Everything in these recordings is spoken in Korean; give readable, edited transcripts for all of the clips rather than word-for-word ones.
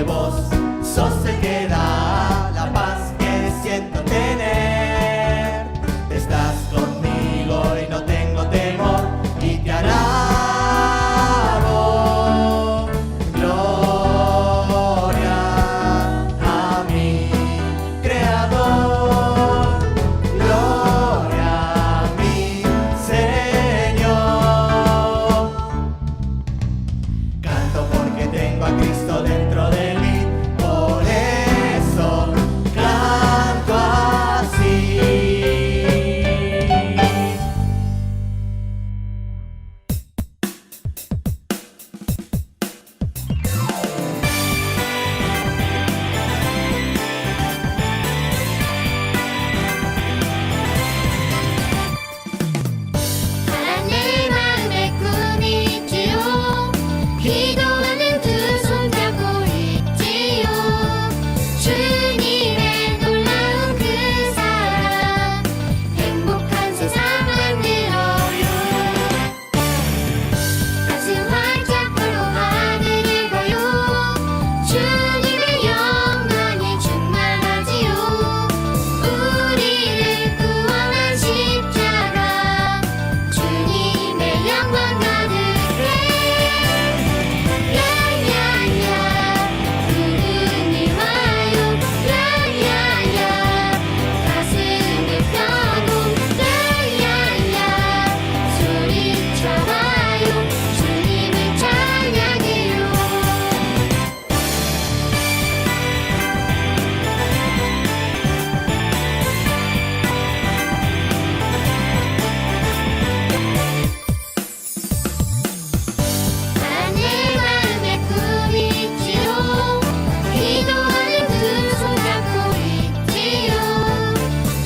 vos sos el que da la paz que siento tener. Estás conmigo y no tengo temor y te alabo. Gloria a mi Creador. Gloria a mi Señor. Canto porque tengo a Cristo dentro de mí, por eso canto así. 하나님 마음의 꿈이지요. 기도하는 두 손 잡고 있지요. 주님의 놀라운 그 사랑 행복한 세상 만들어요. 가슴 활짝 펴고 하늘을 봐요. 주님의 영광이 충만하지요. 우리를 구원한 십자가 주님의 영광 가득해. 야야야 구름이 와요. 야야야 가슴을 펴고 야야야 소리쳐봐요. 주님을 찬양해요. 하나님 마음의 꿈이지요. 기도하는 두 손 잡고 있지요.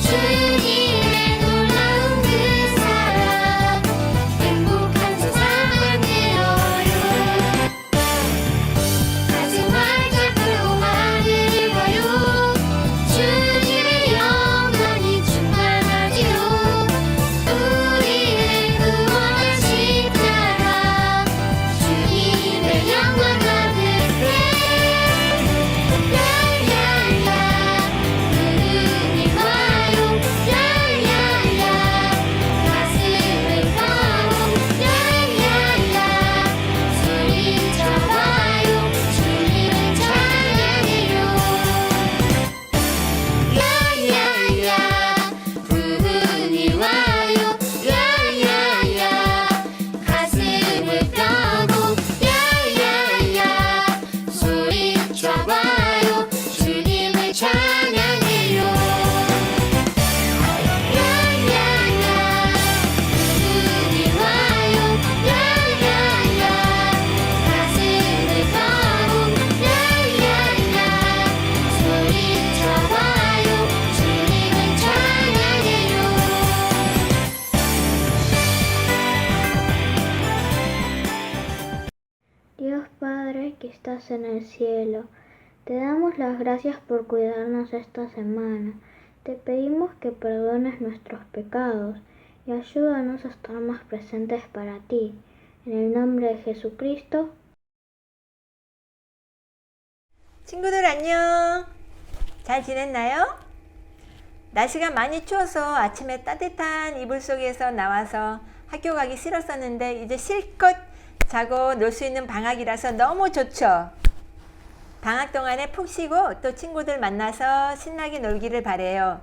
주님의 놀라운 그 사랑 행복한 세상 만들어요. 가슴 활짝 펴고 하늘을 봐요. 주님의 영광이 충만하지요. 우리를 구원한 십자가 주님의 영광 가득해. 야야야 구름이 와요. 야야야 가슴을 펴고 야야야 소리쳐봐요. 주님을 찬양해요. 야야야 구름이 와요. 야야야 가슴을 펴고 야야야 소리쳐봐요. 주님을 찬양해요. 야야야 구름이 와요. 야야야 가슴을 펴고 야야야 소리쳐봐요. 주님을 찬양해요. Dios Padre que estás en el cielo, te damos las gracias por cuidarnos esta semana. Te pedimos que perdones nuestros pecados y ayúdanos a estar más presentes para ti. En el nombre de Jesucristo. 친구들 안녕. 잘 지냈나요? 날씨가 많이 추워서 아침에 따뜻한 이불 속에서 나와서 학교 가기 싫었었는데 이제 실컷 자고 놀 수 있는 방학이라서 너무 좋죠. 방학 동안에 푹 쉬고 또 친구들 만나서 신나게 놀기를 바래요.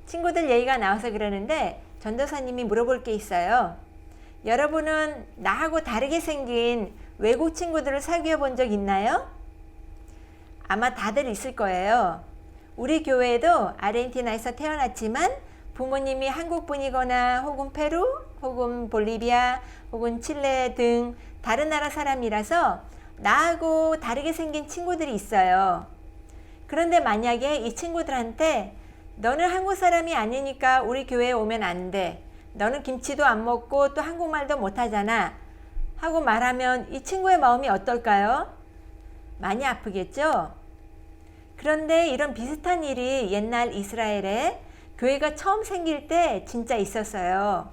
친구들 얘기가 나와서 그러는데 전도사님이 물어볼 게 있어요. 여러분은 나하고 다르게 생긴 외국 친구들을 사귀어 본 적 있나요? 아마 다들 있을 거예요. 우리 교회에도 아르헨티나에서 태어났지만 부모님이 한국 분이거나 혹은 페루, 혹은 볼리비아, 혹은 칠레 등 다른 나라 사람이라서 나하고 다르게 생긴 친구들이 있어요. 그런데 만약에 이 친구들한테 너는 한국 사람이 아니니까 우리 교회에 오면 안 돼. 너는 김치도 안 먹고 또 한국말도 못하잖아. 하고 말하면 이 친구의 마음이 어떨까요? 많이 아프겠죠? 그런데 이런 비슷한 일이 옛날 이스라엘에 교회가 처음 생길 때 진짜 있었어요.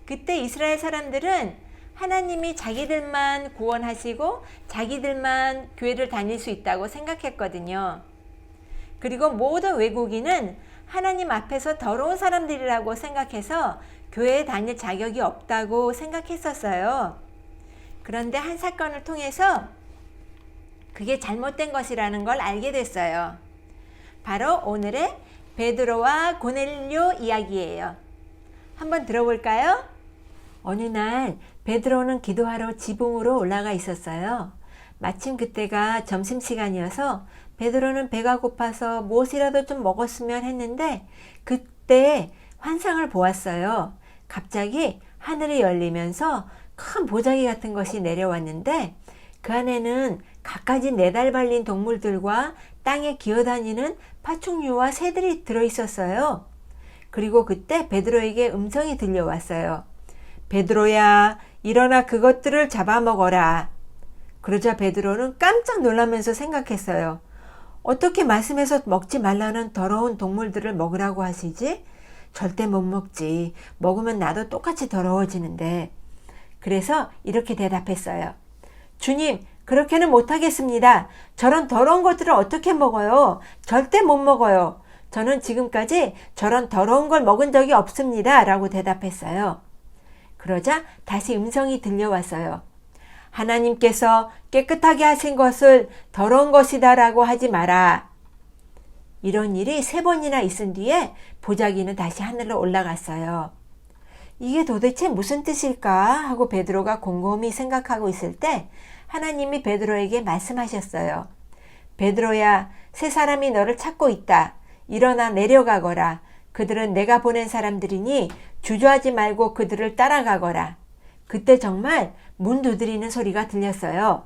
그때 이스라엘 사람들은 하나님이 자기들만 구원하시고 자기들만 교회를 다닐 수 있다고 생각했거든요. 그리고 모든 외국인은 하나님 앞에서 더러운 사람들이라고 생각해서 교회에 다닐 자격이 없다고 생각했었어요. 그런데 한 사건을 통해서 그게 잘못된 것이라는 걸 알게 됐어요. 바로 오늘의 베드로와 고넬료 이야기예요. 한번 들어볼까요? 어느 날 베드로는 기도하러 지붕으로 올라가 있었어요. 마침 그때가 점심시간이어서 베드로는 배가 고파서 무엇이라도 좀 먹었으면 했는데 그때 환상을 보았어요. 갑자기 하늘이 열리면서 큰 보자기 같은 것이 내려왔는데 그 안에는 갖가지 4달 발린 동물들과 땅에 기어다니는 파충류와 새들이 들어있었어요. 그리고 그때 베드로에게 음성이 들려왔어요. 베드로야, 일어나 그것들을 잡아먹어라. 그러자 베드로는 깜짝 놀라면서 생각했어요. 어떻게 말씀해서 먹지 말라는 더러운 동물들을 먹으라고 하시지? 절대 못 먹지. 먹으면 나도 똑같이 더러워지는데. 그래서 이렇게 대답했어요. 주님, 그렇게는 못하겠습니다. 저런 더러운 것들을 어떻게 먹어요? 절대 못 먹어요. 저는 지금까지 저런 더러운 걸 먹은 적이 없습니다. 라고 대답했어요. 그러자 다시 음성이 들려왔어요. 하나님께서 깨끗하게 하신 것을 더러운 것이다 라고 하지 마라. 이런 일이 3번이나 있은 뒤에 보자기는 다시 하늘로 올라갔어요. 이게 도대체 무슨 뜻일까 하고 베드로가 곰곰이 생각하고 있을 때 하나님이 베드로에게 말씀하셨어요. 베드로야, 3사람이 너를 찾고 있다. 일어나 내려가거라. 그들은 내가 보낸 사람들이니 주저하지 말고 그들을 따라가거라. 그때 정말 문 두드리는 소리가 들렸어요.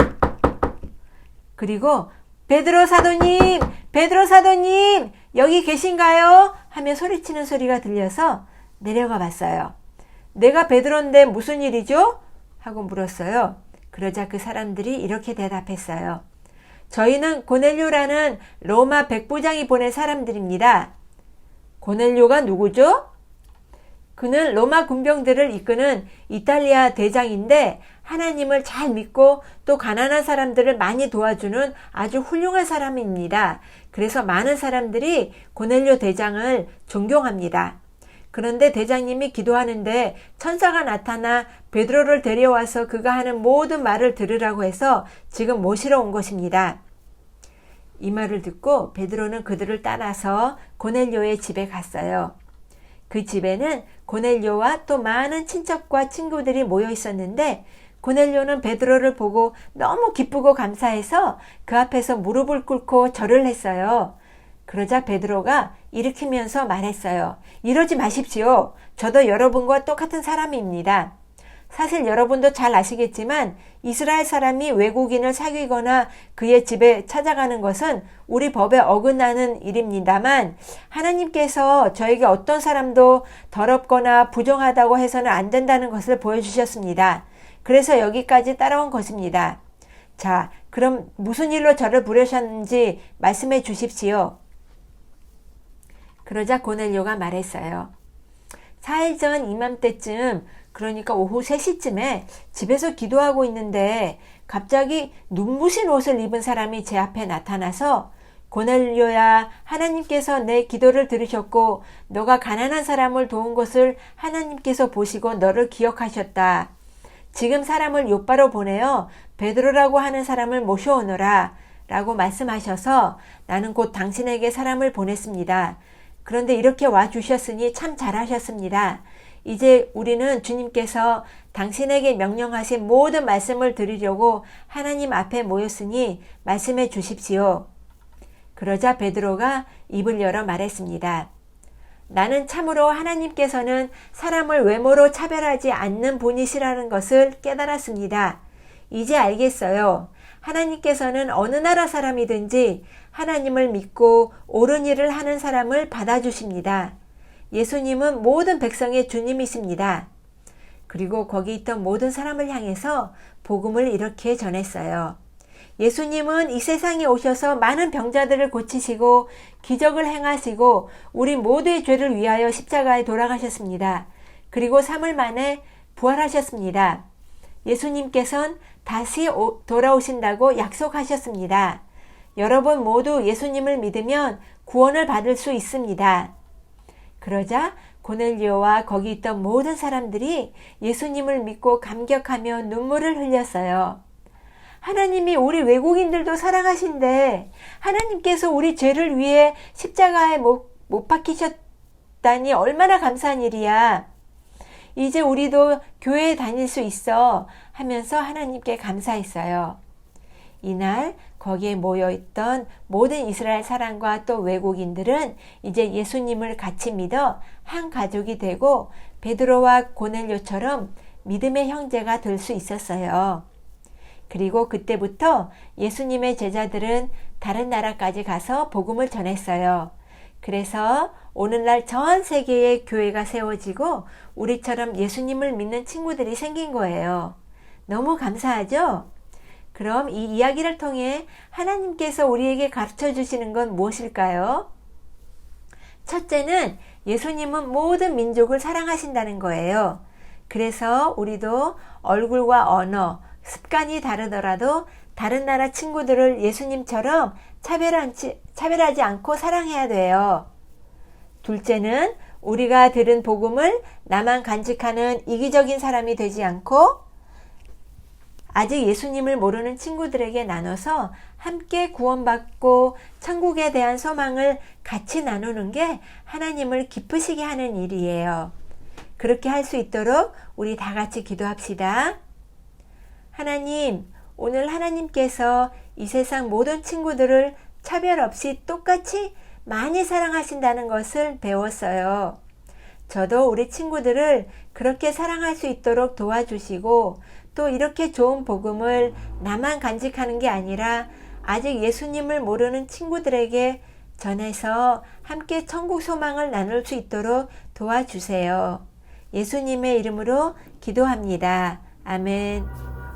그리고 베드로 사도님, 베드로 사도님, 여기 계신가요? 하며 소리치는 소리가 들려서 내려가 봤어요. 내가 베드로인데 무슨 일이죠? 하고 물었어요. 그러자 그 사람들이 이렇게 대답했어요. 저희는 고넬료라는 로마 백부장이 보낸 사람들입니다. 고넬료가 누구죠? 그는 로마 군병들을 이끄는 이탈리아 대장인데 하나님을 잘 믿고 또 가난한 사람들을 많이 도와주는 아주 훌륭한 사람입니다. 그래서 많은 사람들이 고넬료 대장을 존경합니다. 그런데 대장님이 기도하는데 천사가 나타나 베드로를 데려와서 그가 하는 모든 말을 들으라고 해서 지금 모시러 온 것입니다. 이 말을 듣고 베드로는 그들을 따라서 고넬료의 집에 갔어요. 그 집에는 고넬료와 또 많은 친척과 친구들이 모여 있었는데 고넬료는 베드로를 보고 너무 기쁘고 감사해서 그 앞에서 무릎을 꿇고 절을 했어요. 그러자 베드로가 일으키면서 말했어요. 이러지 마십시오. 저도 여러분과 똑같은 사람입니다. 사실 여러분도 잘 아시겠지만 이스라엘 사람이 외국인을 사귀거나 그의 집에 찾아가는 것은 우리 법에 어긋나는 일입니다만 하나님께서 저에게 어떤 사람도 더럽거나 부정하다고 해서는 안 된다는 것을 보여주셨습니다. 그래서 여기까지 따라온 것입니다. 자, 그럼 무슨 일로 저를 부르셨는지 말씀해 주십시오. 그러자 고넬료가 말했어요. 4일 전 이맘때쯤, 그러니까 오후 3시쯤에 집에서 기도하고 있는데 갑자기 눈부신 옷을 입은 사람이 제 앞에 나타나서 고넬료야, 하나님께서 내 기도를 들으셨고 너가 가난한 사람을 도운 것을 하나님께서 보시고 너를 기억하셨다. 지금 사람을 요바로 보내어 베드로라고 하는 사람을 모셔오너라 라고 말씀하셔서 나는 곧 당신에게 사람을 보냈습니다. 그런데 이렇게 와주셨으니 참 잘하셨습니다. 이제 우리는 주님께서 당신에게 명령하신 모든 말씀을 드리려고 하나님 앞에 모였으니 말씀해 주십시오. 그러자 베드로가 입을 열어 말했습니다. 나는 참으로 하나님께서는 사람을 외모로 차별하지 않는 분이시라는 것을 깨달았습니다. 이제 알겠어요. 하나님께서는 어느 나라 사람이든지 하나님을 믿고 옳은 일을 하는 사람을 받아주십니다. 예수님은 모든 백성의 주님이십니다. 그리고 거기 있던 모든 사람을 향해서 복음을 이렇게 전했어요. 예수님은 이 세상에 오셔서 많은 병자들을 고치시고 기적을 행하시고 우리 모두의 죄를 위하여 십자가에 돌아가셨습니다. 그리고 3일 만에 부활하셨습니다. 예수님께서는 다시 돌아오신다고 약속하셨습니다. 여러분 모두 예수님을 믿으면 구원을 받을 수 있습니다. 그러자 고넬료와 거기 있던 모든 사람들이 예수님을 믿고 감격하며 눈물을 흘렸어요. 하나님이 우리 외국인들도 사랑하신데 하나님께서 우리 죄를 위해 십자가에 못 박히셨다니 얼마나 감사한 일이야. 이제 우리도 교회에 다닐 수 있어 하면서 하나님께 감사했어요. 이날 거기에 모여있던 모든 이스라엘 사람과 또 외국인들은 이제 예수님을 같이 믿어 한 가족이 되고 베드로와 고넬료처럼 믿음의 형제가 될 수 있었어요. 그리고 그때부터 예수님의 제자들은 다른 나라까지 가서 복음을 전했어요. 그래서 오늘날 전 세계에 교회가 세워지고 우리처럼 예수님을 믿는 친구들이 생긴 거예요. 너무 감사하죠? 그럼 이 이야기를 통해 하나님께서 우리에게 가르쳐 주시는 건 무엇일까요? 첫째는 예수님은 모든 민족을 사랑하신다는 거예요. 그래서 우리도 얼굴과 언어, 습관이 다르더라도 다른 나라 친구들을 예수님처럼 차별하지 않고 사랑해야 돼요. 둘째는 우리가 들은 복음을 나만 간직하는 이기적인 사람이 되지 않고 아직 예수님을 모르는 친구들에게 나눠서 함께 구원받고 천국에 대한 소망을 같이 나누는 게 하나님을 기쁘시게 하는 일이에요. 그렇게 할 수 있도록 우리 다 같이 기도합시다. 하나님, 오늘 하나님께서 이 세상 모든 친구들을 차별 없이 똑같이 많이 사랑하신다는 것을 배웠어요. 저도 우리 친구들을 그렇게 사랑할 수 있도록 도와주시고 또 이렇게 좋은 복음을 나만 간직하는 게 아니라 아직 예수님을 모르는 친구들에게 전해서 함께 천국 소망을 나눌 수 있도록 도와주세요. 예수님의 이름으로 기도합니다. 아멘.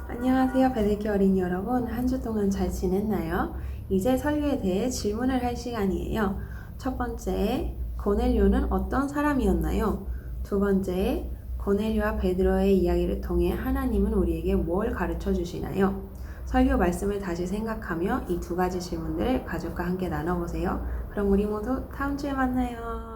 안녕하세요. 베들기 어린이 여러분. 한 주 동안 잘 지냈나요? 이제 설교에 대해 질문을 할 시간이에요. 첫 번째, 고넬료는 어떤 사람이었나요? 두 번째, 고넬료와 베드로의 이야기를 통해 하나님은 우리에게 뭘 가르쳐 주시나요? 설교 말씀을 다시 생각하며 이 두 가지 질문들을 가족과 함께 나눠보세요. 그럼 우리 모두 다음 주에 만나요.